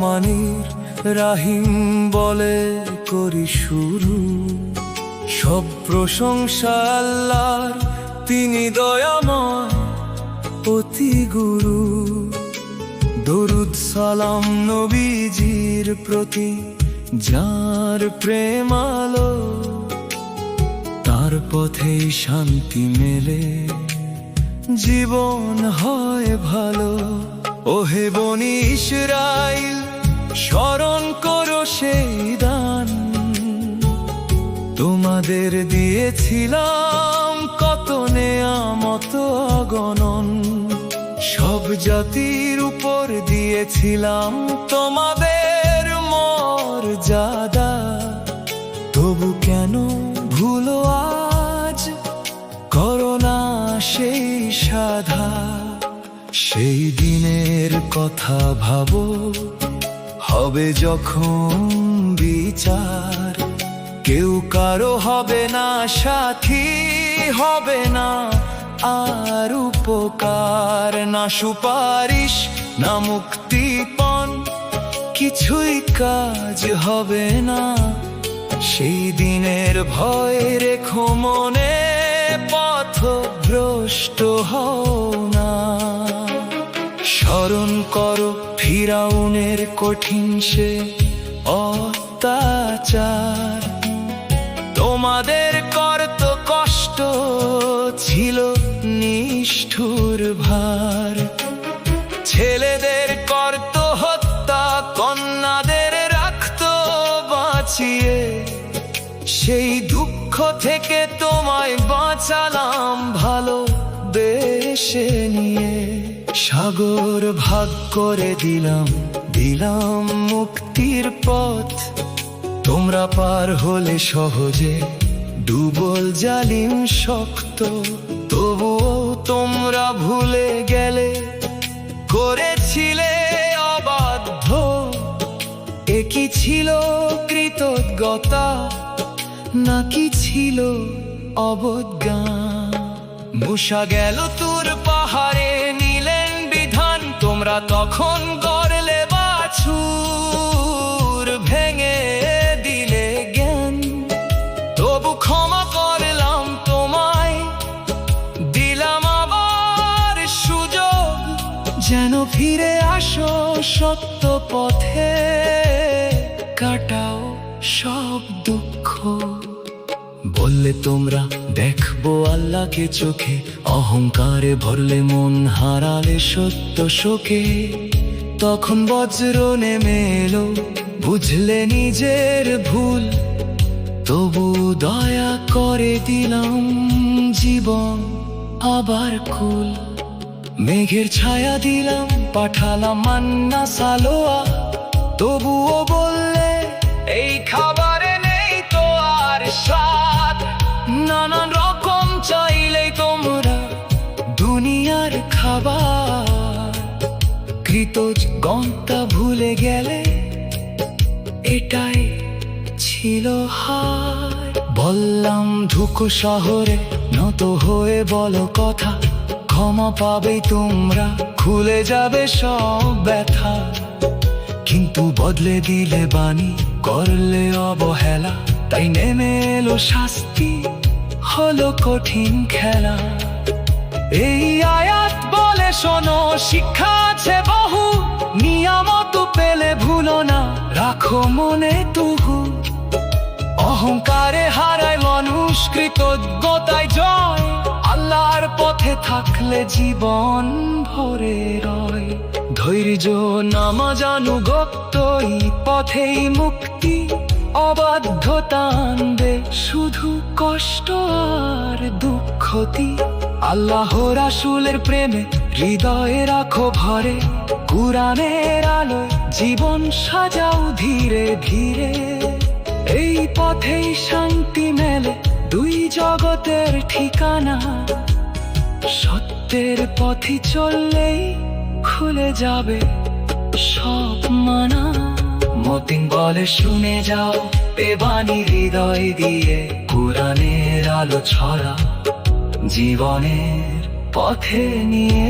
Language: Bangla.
রহমানির রাহিম বলে করি শুরু। সব প্রশংসা আল্লাহর, তিনি দয়াময় অতি গুরু। দরুদ সালাম নবীজির প্রতি, যার প্রেম আলো, তার পথেই শান্তি মেলে, জীবন হয় ভালো। ওহে বনি ইসরাইল, স্মরণ করো সেই দান, তোমাদের দিয়েছিলাম কত নেয়ামত অগণন। সব জাতির উপর দিয়েছিলাম তোমাদের মর্যাদা, তবু কেন ভুলো আজ করো না সেই সাধা। সেই দিনের কথা ভাবো, হবে যখন বিচার, কেউ কারো হবে না সাথী, হবে না আর উপকার। না সুপারিশ না মুক্তিপণ, কিছুই কাজ হবে না। সেই দিনের ভয় রেখো মনে, পথভ্রষ্ট হও না। স্মরণ করো ফিরাউনের কঠিন সে অত্যাচার, তোমাদের করত কষ্ট ছিল নিষ্ঠুর ভার। ছেলেদের করত হত্যা, কন্যাদের রাখত বাঁচিয়ে, সেই দুঃখ থেকে তোমায় বাঁচালাম ভালো বেশে নিয়ে। সাগর ভাগ করে দিলাম, দিলাম মুক্তির পথ, তোমরা পার হলে সহজে, ডুবল জালিম শক্ত। তবুও তোমরা ভুলে গেলে, করেছিলে অবাধ্য। একই ছিল কৃতজ্ঞতা, নাকি ছিল অবজ্ঞা? মুসা গেল তুর পাহাড়ে, নিলেন বিধান, তোমরা তখন গড়লে বাছুর, ভেঙে দিলে জ্ঞান। তবু ক্ষমা করলাম তোমায়, দিলাম আবার সুযোগ, যেন ফিরে আসো সত্য পথে, কাটাও সব দুঃখ। বললে তোমরা দেখবো আল্লাহকে চোখে, অহংকারে ভরলে মন, হারালে সত্য শোকে। তখন বজ্র নেমে এলো, বুঝলে নিজের ভুল, তবু দয়া করে দিলাম জীবন আবার কুল। মেঘের ছায়া দিলাম, পাঠালাম মান্না সালোয়া, তবুও বললে এই খাবারে নেই তো আর স্বাদ। নানান রকম চাইলেই তোমরা দুনিয়ার খাবার, কৃতজ্ঞতা ভুলে গেলে, এটাই ছিল হার। বললাম ধুকো শহরে নত হয়ে বলো কথা, ক্ষমা পাবে তোমরা, খুলে যাবে সব ব্যথা। কিন্তু বদলে দিলে বাণী, করলে অবহেলা, তাই নেমে এলো শাস্তি, হলো কঠিন খেলা। এই আয়াত বলে শোনো, শিক্ষা আছে বহু, নিয়ামত পেলে ভুলো না, রাখো মনে তবু। অহংকারে হারায় মানুষ, কৃতজ্ঞতায় জয়, আল্লাহর পথে থাকলে জীবন ভরে রয়। ধৈর্য নামাজ আনুগত্য, এই পথেই মুক্তি, অবাধ্যতা আনবে শুধু কষ্ট আর দুঃখতি। আল্লাহ রাসূলের প্রেমে হৃদয়ে রাখো ভরে, কুরআনের আলোয় জীবন সাজাও ধীরে ধীরে। এই পথেই শান্তি মেলে, দুই জগতের ঠিকানা, সত্যের পথে চললেই খুলে যাবে সব মানা। মতিন বলে শুনে যাও, বেবানি হৃদয় দিয়ে, কুরআনের আলো ছড়া, জীবনের পথে নিয়ে।